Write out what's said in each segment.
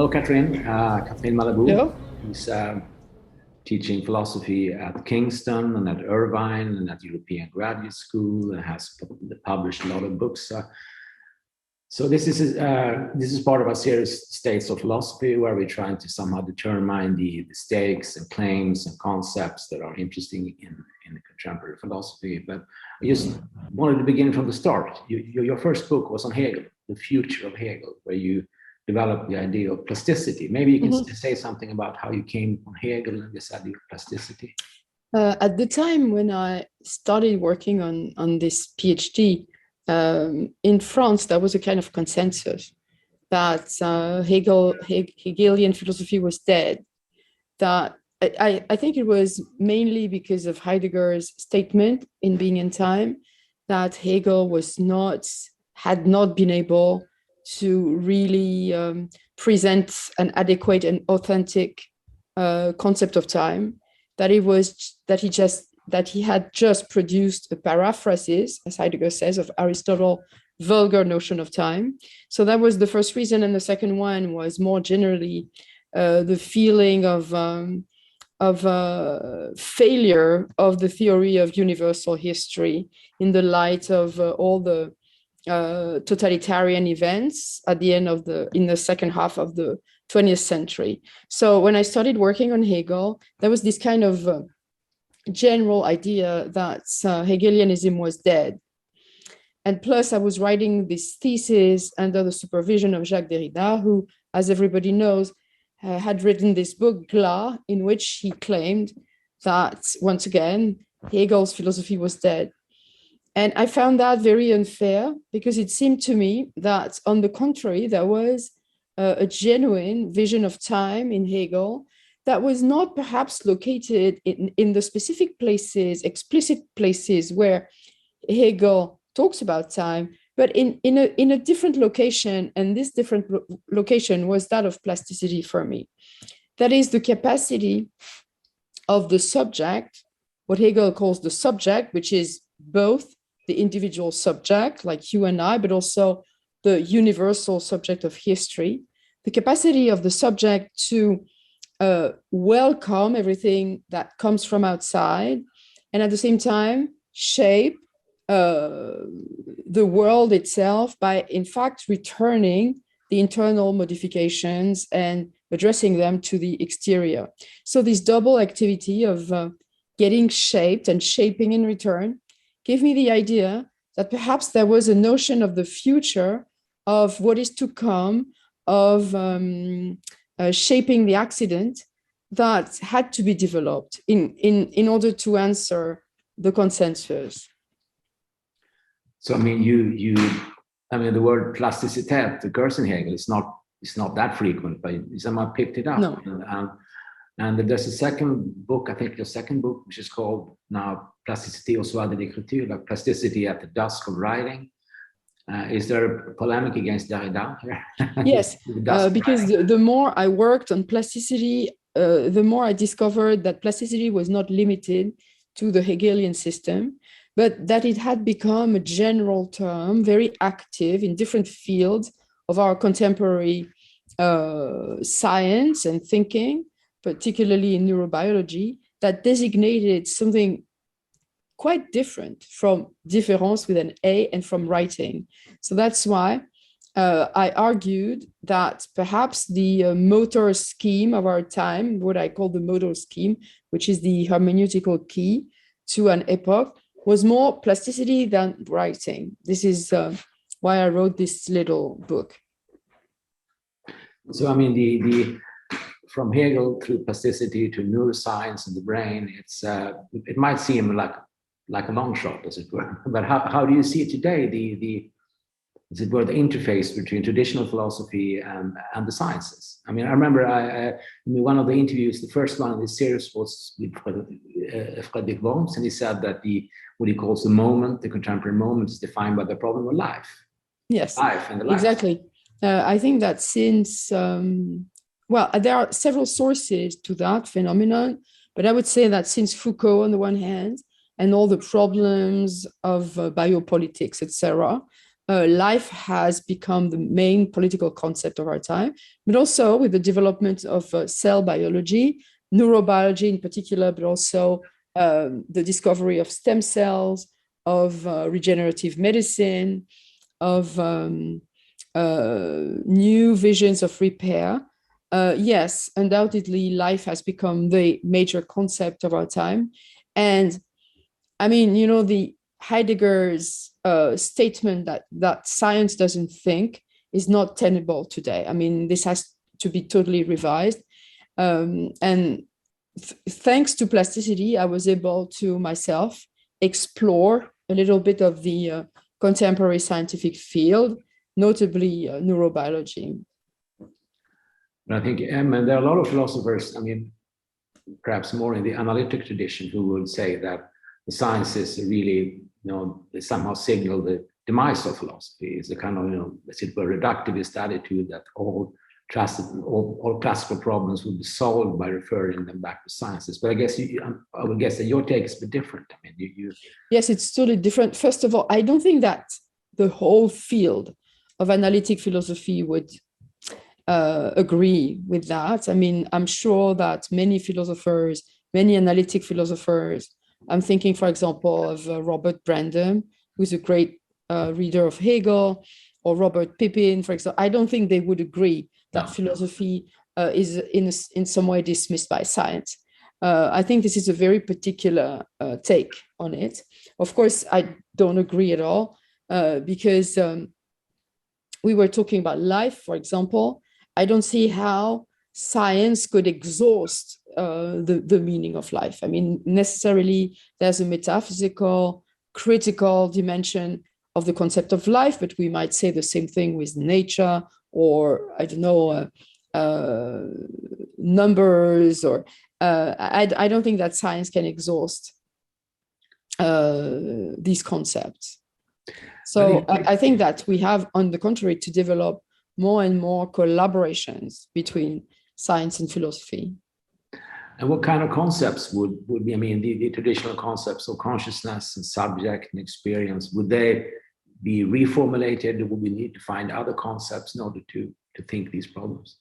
Hello, Catherine. Catherine Malabou. Hello. Who's teaching philosophy at Kingston and at Irvine and at European Graduate School and has published a lot of books. So this is part of our series, States of Philosophy, where we're trying to somehow determine the stakes and claims and concepts that are interesting in contemporary philosophy. But I just wanted to begin from the start. Your first book was on Hegel, The Future of Hegel, where you developed the idea of plasticity. Maybe you can say something about how you came on Hegel and this idea of plasticity. At the time when I started working on this PhD, in France, there was a kind of consensus that Hegelian philosophy was dead. That I think it was mainly because of Heidegger's statement in Being and Time that Hegel had not been able to really present an adequate and authentic concept of time. That he had just produced a paraphrasis, as Heidegger says, of Aristotle's vulgar notion of time. So that was the first reason, and the second one was more generally the feeling of failure of the theory of universal history in the light of all the totalitarian events at the end in the second half of the 20th century. So when I started working on Hegel, there was this kind of general idea that Hegelianism was dead. And plus I was writing this thesis under the supervision of Jacques Derrida, who, as everybody knows, had written this book, Glas, in which he claimed that, once again, Hegel's philosophy was dead. And I found that very unfair because it seemed to me that, on the contrary, there was a genuine vision of time in Hegel that was not perhaps located in the specific places, explicit places where Hegel talks about time, but in a different location. And this different location was that of plasticity for me. That is the capacity of the subject, what Hegel calls the subject, which is both the individual subject, like you and I, but also the universal subject of history, the capacity of the subject to welcome everything that comes from outside, and at the same time shape the world itself by, in fact, returning the internal modifications and addressing them to the exterior. So this double activity of getting shaped and shaping in return gave me the idea that perhaps there was a notion of the future, of what is to come, of shaping the accident, that had to be developed in order to answer the consensus. So I mean, the word plasticité occurs in Hegel. It's not that frequent, but someone picked it up. No. And there's a second book, I think your second book, which is called now Plasticité au soir de l'écriture, like plasticity at the dusk of writing. Is there a polemic against Derrida here? Yes, because the more I worked on plasticity, the more I discovered that plasticity was not limited to the Hegelian system, but that it had become a general term, very active in different fields of our contemporary science and thinking, particularly in neurobiology, that designated something quite different from différence with an A and from writing. So that's why I argued that perhaps the motor scheme of our time, what I call the motor scheme, which is the hermeneutical key to an epoch, was more plasticity than writing. This is why I wrote this little book. So I mean, the from Hegel through plasticity to neuroscience and the brain, it might seem like a long shot, as it were. But how do you see it today? The interface between traditional philosophy and the sciences. I mean, I remember in one of the interviews, the first one in this series was with Frederick Worms, and he said that what he calls the moment, the contemporary moment, is defined by the problem of life. Yes, life and the life. Exactly. I think that since, there are several sources to that phenomenon, but I would say that since Foucault on the one hand, and all the problems of biopolitics, etc., life has become the main political concept of our time, but also with the development of cell biology, neurobiology in particular, but also the discovery of stem cells, of regenerative medicine, of new visions of repair. Yes, undoubtedly, life has become the major concept of our time. And I mean, you know, the Heidegger's statement that science doesn't think is not tenable today. I mean, this has to be totally revised. And thanks to plasticity, I was able to myself explore a little bit of the contemporary scientific field, notably neurobiology. I think, and there are a lot of philosophers, I mean, perhaps more in the analytic tradition, who would say that the sciences really, you know, they somehow signal the demise of philosophy. It's a kind of, you know, as it were, reductivist attitude that all classical problems will be solved by referring them back to sciences. But I guess I would guess that your take is a bit different. I mean, you Yes, it's totally different. First of all, I don't think that the whole field of analytic philosophy would agree with that. I mean, I'm sure that many philosophers, many analytic philosophers, I'm thinking, for example, of Robert Brandom, who's a great reader of Hegel, or Robert Pippin, for example. I don't think they would agree that philosophy is in some way dismissed by science. I think this is a very particular take on it. Of course, I don't agree at all because we were talking about life, for example. I don't see how science could exhaust the meaning of life. I mean, necessarily there's a metaphysical, critical dimension of the concept of life, but we might say the same thing with nature, or I don't know, numbers, or I don't think that science can exhaust these concepts. So I think that we have, on the contrary, to develop more and more collaborations between science and philosophy. And what kind of concepts would be, I mean, the traditional concepts of consciousness and subject and experience, would they be reformulated? Would we need to find other concepts in order to think these problems?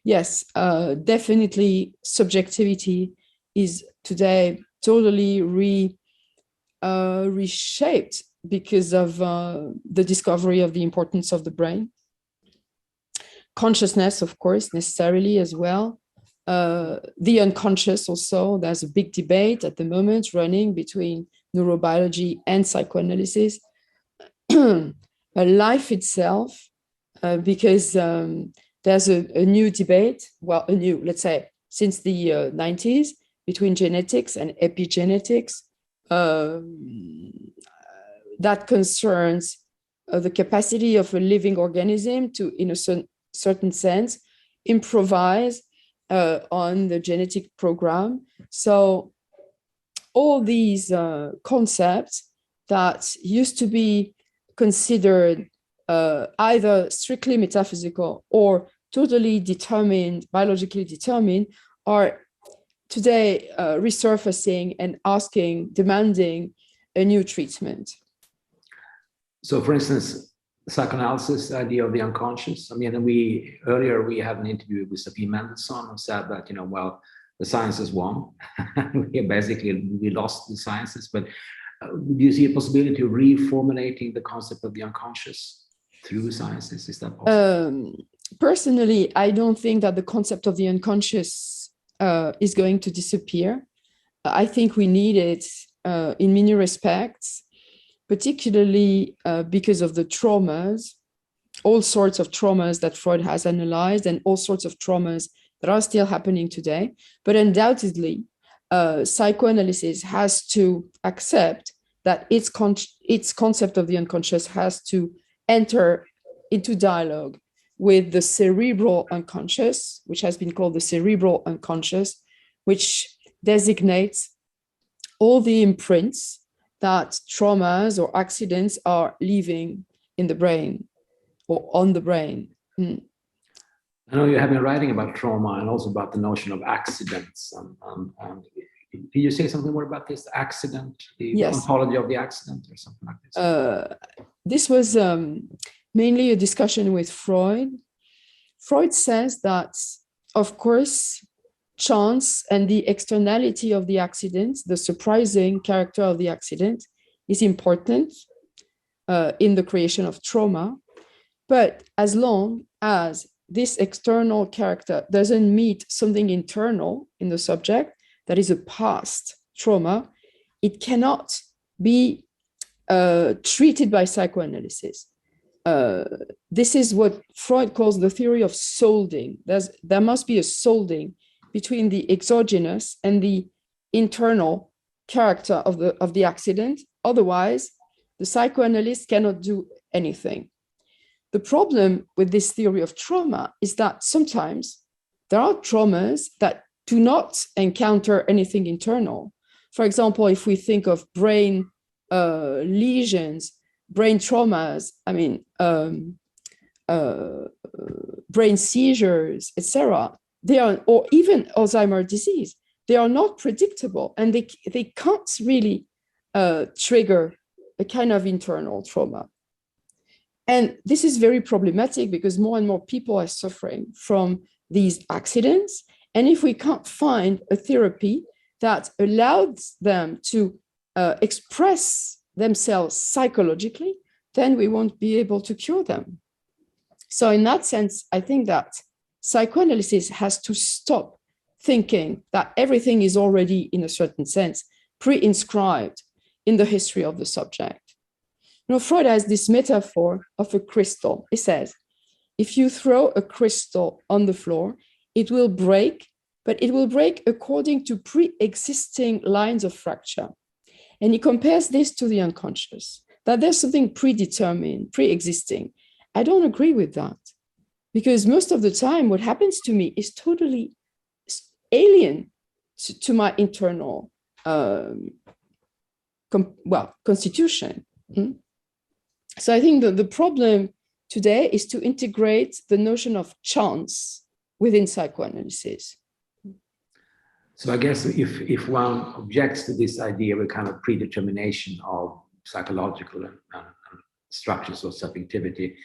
Yes, definitely subjectivity is today totally reshaped because of the discovery of the importance of the brain. Consciousness, of course, necessarily as well. The unconscious also, there's a big debate at the moment running between neurobiology and psychoanalysis. Life itself, because there's a new debate, well, let's say, since the 90s, between genetics and epigenetics, that concerns the capacity of a living organism to, in a certain sense, improvise on the genetic program. So all these concepts that used to be considered either strictly metaphysical or totally determined, biologically determined, are today resurfacing and demanding a new treatment. So, for instance, psychoanalysis, the idea of the unconscious. I mean, earlier we had an interview with Sophie Mendelssohn who said that, you know, well, the sciences won. we lost the sciences, but do you see a possibility of reformulating the concept of the unconscious through sciences? Is that possible? Personally, I don't think that the concept of the unconscious is going to disappear. I think we need it in many respects, particularly because of the traumas, all sorts of traumas that Freud has analyzed, and all sorts of traumas that are still happening today. But undoubtedly, psychoanalysis has to accept that its concept of the unconscious has to enter into dialogue with the cerebral unconscious, which has been called the cerebral unconscious, which designates all the imprints that traumas or accidents are leaving in the brain or on the brain. I know you have been writing about trauma and also about the notion of accidents. Can you say something more about this accident, the ontology of the accident, or something like this? this was mainly a discussion with Freud. Freud says that, of course, chance and the externality of the accident, the surprising character of the accident, is important in the creation of trauma. But as long as this external character doesn't meet something internal in the subject, that is a past trauma, it cannot be treated by psychoanalysis. This is what Freud calls the theory of solding. There must be a solding between the exogenous and the internal character of the accident. Otherwise, the psychoanalyst cannot do anything. The problem with this theory of trauma is that sometimes there are traumas that do not encounter anything internal. For example, if we think of brain lesions, brain traumas, brain seizures, etc., or even Alzheimer's disease, they are not predictable, and they can't really trigger a kind of internal trauma. And this is very problematic because more and more people are suffering from these accidents. And if we can't find a therapy that allows them to express themselves psychologically, then we won't be able to cure them. So in that sense, I think that psychoanalysis has to stop thinking that everything is already, in a certain sense, pre-inscribed in the history of the subject. You know, Freud has this metaphor of a crystal. He says, if you throw a crystal on the floor, it will break, but it will break according to pre-existing lines of fracture. And he compares this to the unconscious, that there's something predetermined, pre-existing. I don't agree with that, because most of the time what happens to me is totally alien to my internal constitution. So I think that the problem today is to integrate the notion of chance within psychoanalysis. So I guess if one objects to this idea of a kind of predetermination of psychological and structures of subjectivity,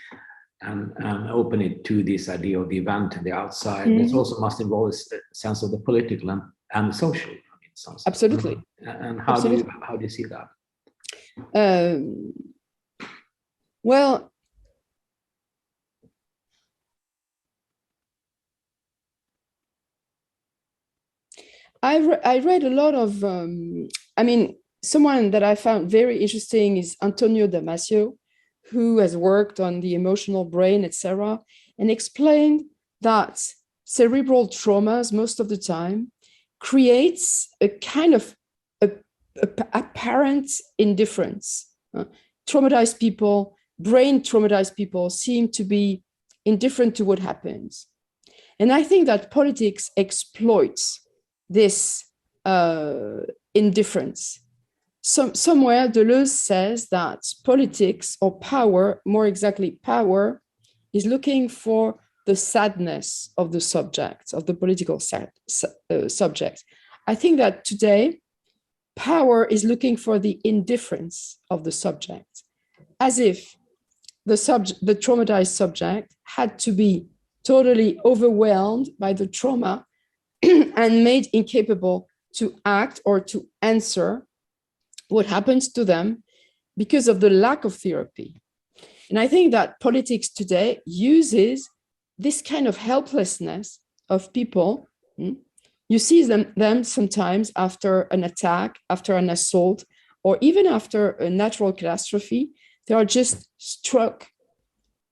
and open it to this idea of the event and the outside, this also must involve a sense of the political and the social. Absolutely. And how do you see that? Well, I read a lot of, someone that I found very interesting is Antonio Damasio, who has worked on the emotional brain, etc., and explained that cerebral traumas most of the time creates a kind of apparent indifference. Traumatized people, brain traumatized people seem to be indifferent to what happens. And I think that politics exploits this indifference. Somewhere Deleuze says that politics, or power, more exactly power, is looking for the sadness of the subject, of the political subject. I think that today, power is looking for the indifference of the subject, as if the traumatized subject had to be totally overwhelmed by the trauma and made incapable to act or to answer what happens to them because of the lack of therapy. And I think that politics today uses this kind of helplessness of people. You see them sometimes after an attack, after an assault, or even after a natural catastrophe. They are just struck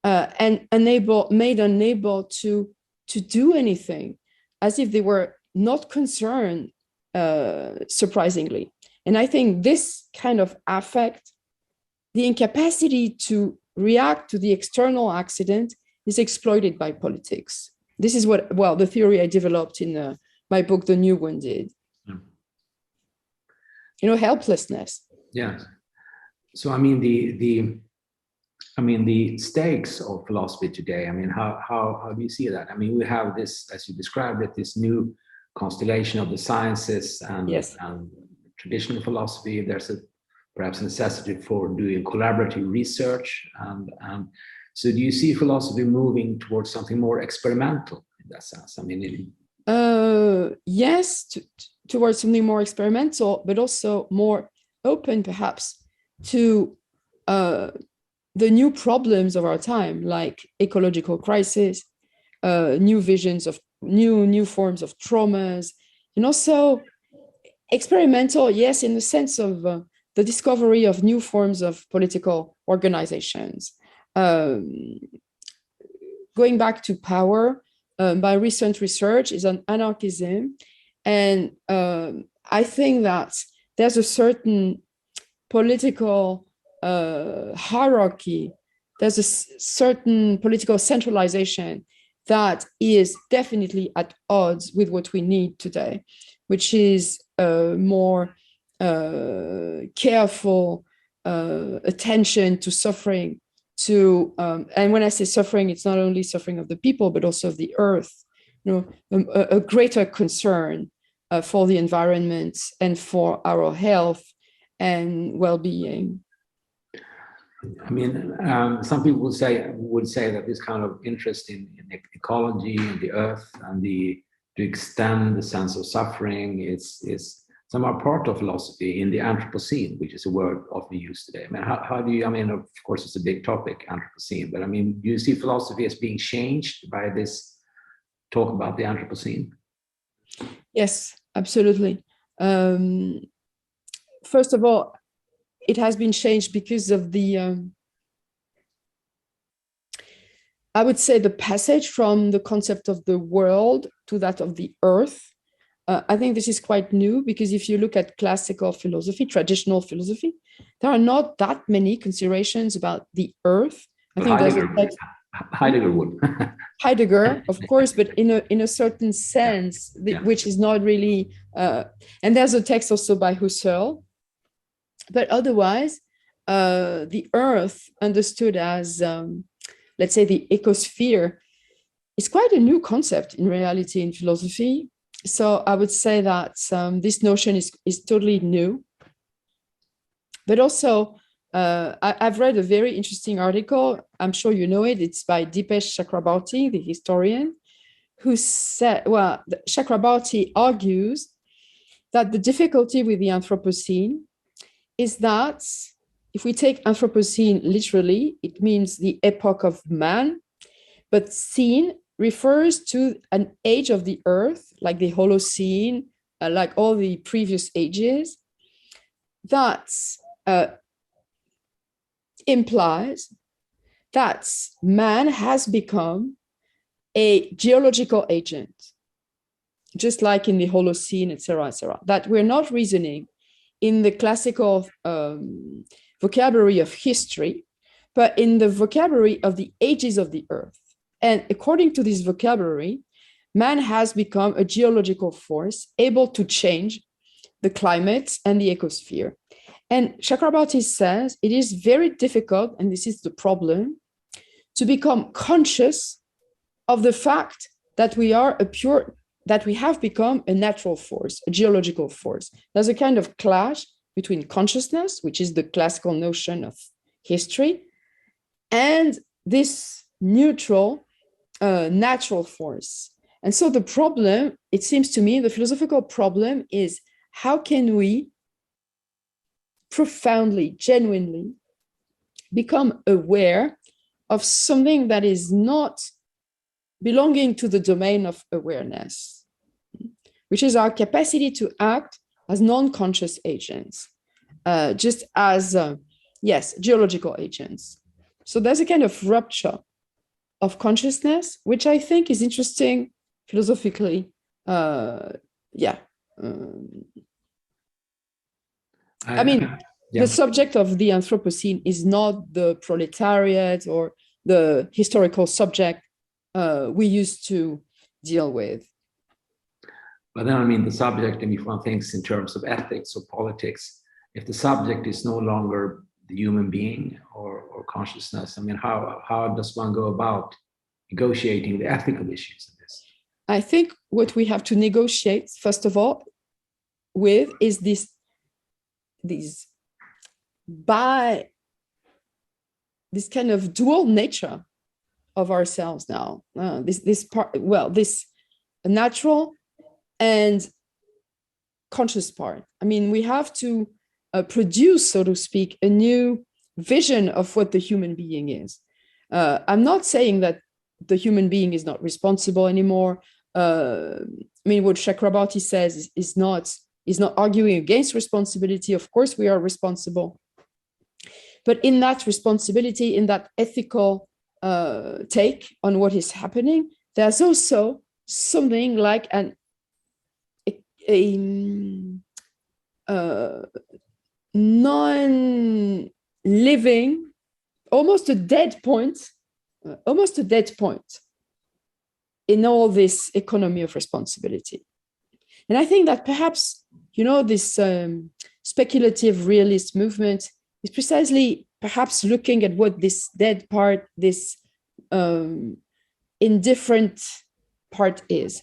and made unable to do anything, as if they were not concerned, surprisingly. And I think this kind of affect, the incapacity to react to the external accident, is exploited by politics. This is what, the theory I developed in my book, The New One, did. Helplessness. Yes. So, the stakes of philosophy today, how do you see that? We have this, as you described it, this new constellation of the sciences and, yes, and traditional philosophy. There's a perhaps necessity for doing collaborative research. And so do you see philosophy moving towards something more experimental in that sense? I mean, yes, towards something more experimental, but also more open, perhaps, to the new problems of our time, like ecological crisis, new visions of new forms of traumas, and also experimental, yes, in the sense of the discovery of new forms of political organizations. Going back to power, my recent research is on anarchism, and I think that there's a certain political hierarchy, there's a certain political centralization that is definitely at odds with what we need today, which is more careful attention to suffering, and when I say suffering, it's not only suffering of the people, but also of the earth, a greater concern for the environment and for our health and well-being. I mean, some people would say that this kind of interest in ecology and the earth and to extend the sense of suffering is somehow part of philosophy in the anthropocene, which is a word often used today. I mean, how do you? I mean, of course, it's a big topic, anthropocene, but I mean, do you see philosophy as being changed by this talk about the anthropocene? Yes, absolutely. First of all, it has been changed because of the, I would say, the passage from the concept of the world to that of the earth. I think this is quite new, because if you look at classical philosophy, traditional philosophy, there are not that many considerations about the earth. I think Heidegger would. Heidegger, of course, but in a certain sense, which is not really. And there's a text also by Husserl. But otherwise, the earth understood as, let's say, the ecosphere is quite a new concept in reality in philosophy. So I would say that this notion is totally new. But also, I've read a very interesting article. I'm sure you know it. It's by Dipesh Chakrabarty, the historian, who said, well, Chakrabarty argues that the difficulty with the Anthropocene is that if we take Anthropocene literally, it means the epoch of man, but scene refers to an age of the earth, like the Holocene, like all the previous ages, that implies that man has become a geological agent, just like in the Holocene, etc., that we're not reasoning in the classical vocabulary of history, but in the vocabulary of the ages of the earth. And according to this vocabulary, man has become a geological force able to change the climate and the ecosphere. And Chakrabarty says it is very difficult, and this is the problem, to become conscious of the fact that we have become a natural force, a geological force. There's a kind of clash between consciousness, which is the classical notion of history, and this neutral, natural force. And so the problem, it seems to me, the philosophical problem is, how can we profoundly, genuinely become aware of something that is not belonging to the domain of awareness, which is our capacity to act as non-conscious agents, just as, geological agents. So there's a kind of rupture of consciousness, which I think is interesting philosophically. I mean, the subject of the Anthropocene is not the proletariat or the historical subject we used to deal with. But then, I mean, the subject, and if one thinks in terms of ethics or politics, if the subject is no longer the human being or consciousness, I mean, how does one go about negotiating the ethical issues of this? I think what we have to negotiate, first of all, with is these by this kind of dual nature of ourselves now. This natural and conscious part. I mean, we have to produce, so to speak, a new vision of what the human being is. I'm not saying that the human being is not responsible anymore. I mean, what Chakrabarti says is not arguing against responsibility. Of course, we are responsible. But in that responsibility, in that ethical take on what is happening, there's also something like a non-living, almost a dead point in all this economy of responsibility. And I think that perhaps, this speculative realist movement is precisely perhaps looking at what this dead part, this indifferent part is.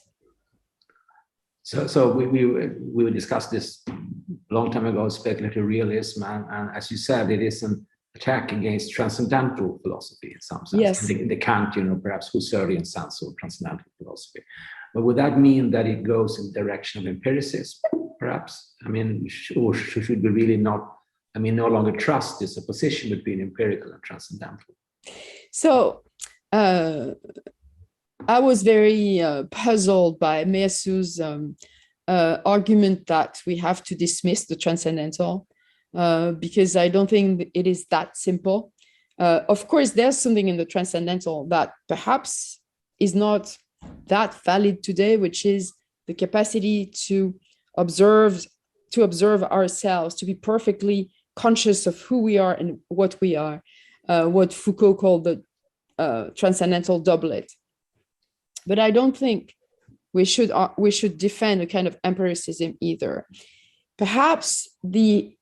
So we discussed this a long time ago, speculative realism, and as you said, it is an attack against transcendental philosophy in some sense. Yes. The Kant, perhaps Husserlian sense of transcendental philosophy. But would that mean that it goes in the direction of empiricism, perhaps? I mean, or should we really no longer trust this opposition between empirical and transcendental? So I was very puzzled by Meillassoux' argument that we have to dismiss the transcendental because I don't think it is that simple. Of course, there's something in the transcendental that perhaps is not that valid today, which is the capacity to observe ourselves, to be perfectly conscious of who we are and what we are, what Foucault called the transcendental doublet. But I don't think we should defend a kind of empiricism either. Perhaps the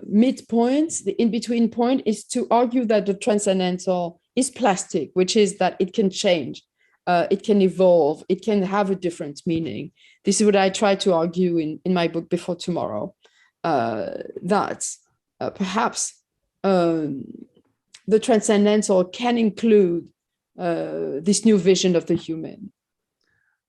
midpoint, the in-between point, is to argue that the transcendental is plastic, which is that it can change, it can evolve, it can have a different meaning. This is what I try to argue in my book Before Tomorrow, that perhaps the transcendental can include this new vision of the human.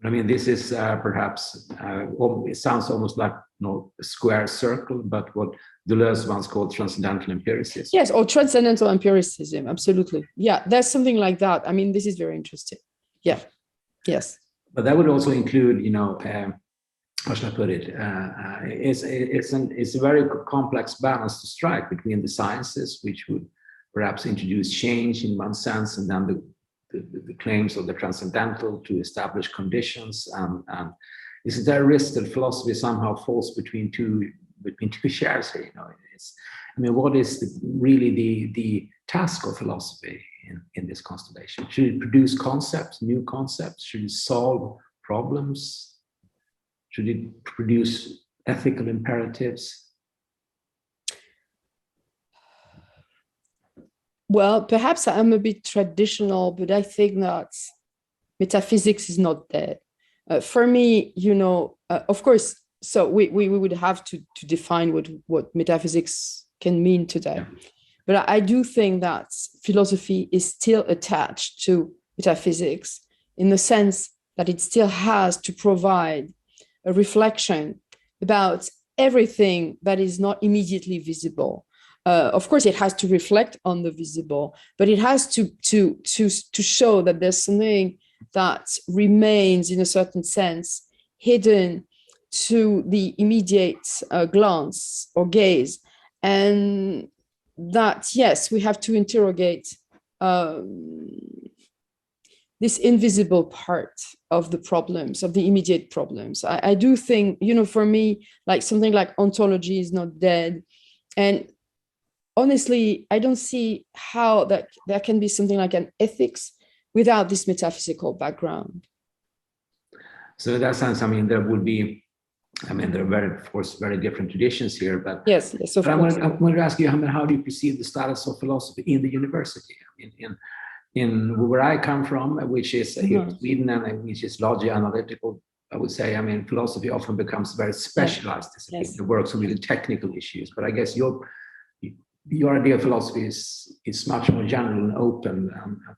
I mean, this is perhaps, it sounds almost like a square circle, but what Deleuze once called transcendental empiricism. Yes, or transcendental empiricism, absolutely. Yeah, there's something like that. I mean, this is very interesting. Yeah, yes. But that would also include, how should I put it? It's a very complex balance to strike between the sciences, which would perhaps introduce change in one sense, and then the claims of the transcendental to establish conditions, and is there a risk that philosophy somehow falls between two chairs here? What is really the task of philosophy in this constellation? Should it produce concepts, new concepts? Should it solve problems? Should it produce ethical imperatives? Well, perhaps I'm a bit traditional, but I think that metaphysics is not dead. For me, of course, so we would have to define what metaphysics can mean today. Yeah. But I do think that philosophy is still attached to metaphysics in the sense that it still has to provide a reflection about everything that is not immediately visible. Of course, it has to reflect on the visible, but it has to show that there's something that remains, in a certain sense, hidden to the immediate glance or gaze, and that, yes, we have to interrogate this invisible part of the problems, of the immediate problems. I do think, for me, like something like ontology is not dead, and honestly, I don't see how that there can be something like an ethics without this metaphysical background. So in that sense, there would be, there are of course, very different traditions here, but yes, of course. I want to ask you, how do you perceive the status of philosophy in the university? In where I come from, which is here in Sweden, and which is largely analytical I would say, I mean, philosophy often becomes very specialized discipline. Yes. It works on really technical issues, but I guess your idea of philosophy is much more general and open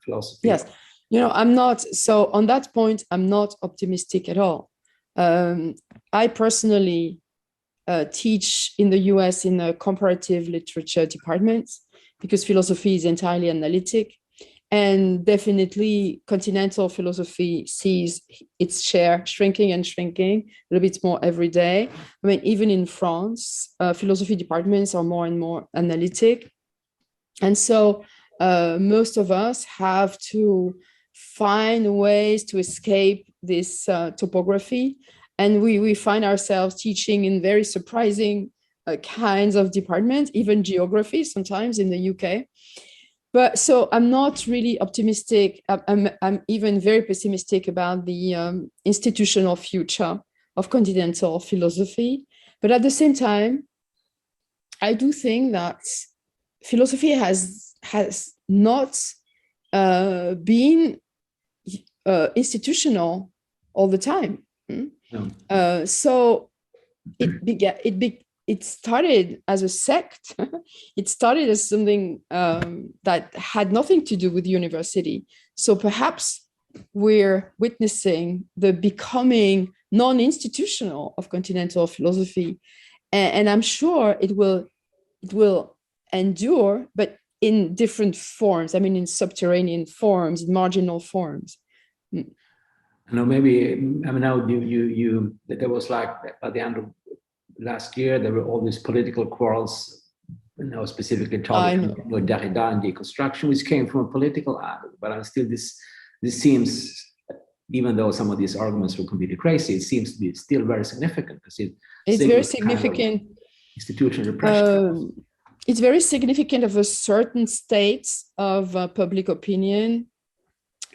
philosophy. Yes, I'm not, so on that point, I'm not optimistic at all. I personally teach in the US in a comparative literature department because philosophy is entirely analytic. And definitely continental philosophy sees its share shrinking and shrinking a little bit more every day. I mean, even in France, philosophy departments are more and more analytic. And so most of us have to find ways to escape this topography. And we find ourselves teaching in very surprising kinds of departments, even geography sometimes in the UK. But so I'm not really optimistic. I'm even very pessimistic about the institutional future of continental philosophy. But at the same time, I do think that philosophy has not been institutional all the time. No. So it started as a sect. It started as something that had nothing to do with the university. So perhaps we're witnessing the becoming non-institutional of continental philosophy. And I'm sure it will endure, but in different forms. I mean, in subterranean forms, in marginal forms. No, maybe, I mean, now there was like, at the end of last year, there were all these political quarrels, specifically talking about Derrida and deconstruction, which came from a political angle. But still, this seems, even though some of these arguments were completely crazy, it seems to be still very significant. It's very significant. Institutional repression. It's very significant of a certain state of public opinion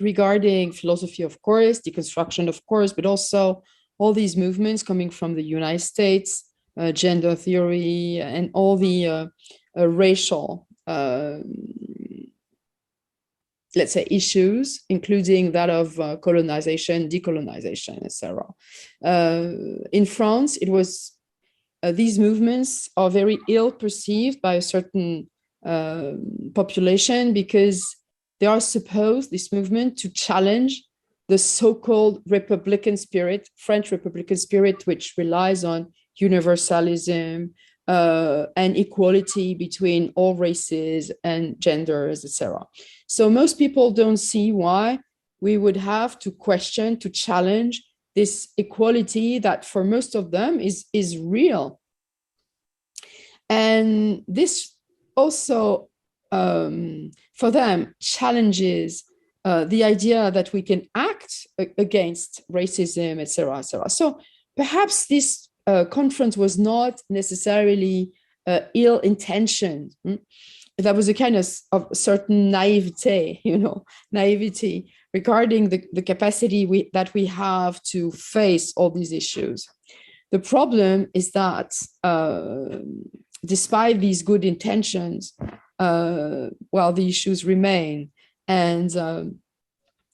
regarding philosophy, of course, deconstruction, of course, but also all these movements coming from the United States, gender theory, and all the racial, let's say, issues, including that of colonization, decolonization, etc. In France, it was these movements are very ill perceived by a certain population because they are supposed, this movement, to challenge the so-called Republican spirit, French Republican spirit, which relies on universalism and equality between all races and genders, etc. So most people don't see why we would have to question, to challenge this equality that for most of them is real. And this also, for them, challenges the idea that we can act against racism, etc., etc. So perhaps this conference was not necessarily ill-intentioned. That was a kind of certain naivete, naivety regarding the capacity that we have to face all these issues. The problem is that despite these good intentions, the issues remain. And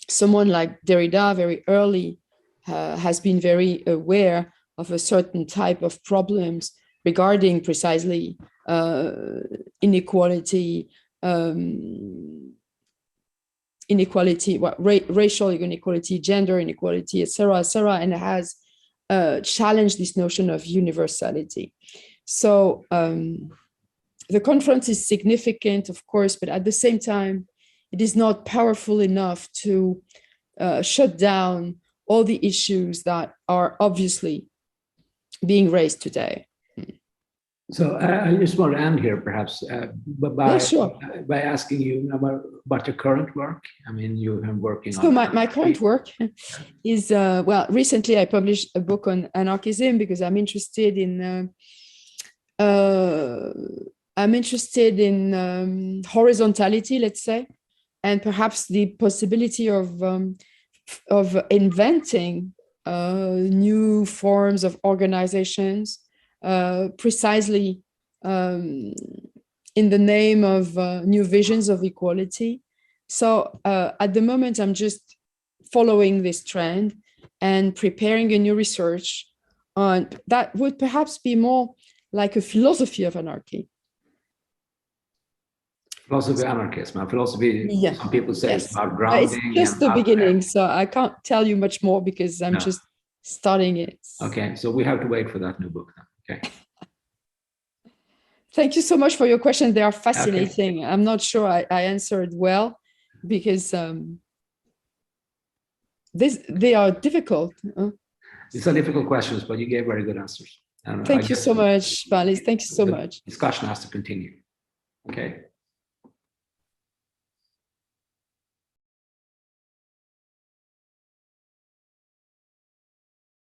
someone like Derrida very early has been very aware of a certain type of problems regarding precisely inequality, racial inequality, gender inequality, etc., and has challenged this notion of universality. So the conference is significant, of course, but at the same time, it is not powerful enough to shut down all the issues that are obviously being raised today. So I just want to end here, perhaps, by asking you about your current work. I mean, you have working on. So my current work is recently I published a book on anarchism because I'm interested in horizontality, let's say, and perhaps the possibility of inventing new forms of organizations, precisely in the name of new visions of equality. So at the moment, I'm just following this trend, and preparing a new research on that would perhaps be more like a philosophy of anarchy. Philosophy of anarchism. Philosophy, Yeah. some people say Yes. it's about It's grounding. just and the not- beginning, so I can't tell you much more because I'm No. just starting it. Okay, so we have to wait for that new book then. Okay. Thank you so much for your questions. They are fascinating. Okay. I'm not sure I answered well because they are difficult. These are difficult questions, but you gave very good answers. Thank you so much, Valis. Thank you so much. Discussion has to continue. Okay.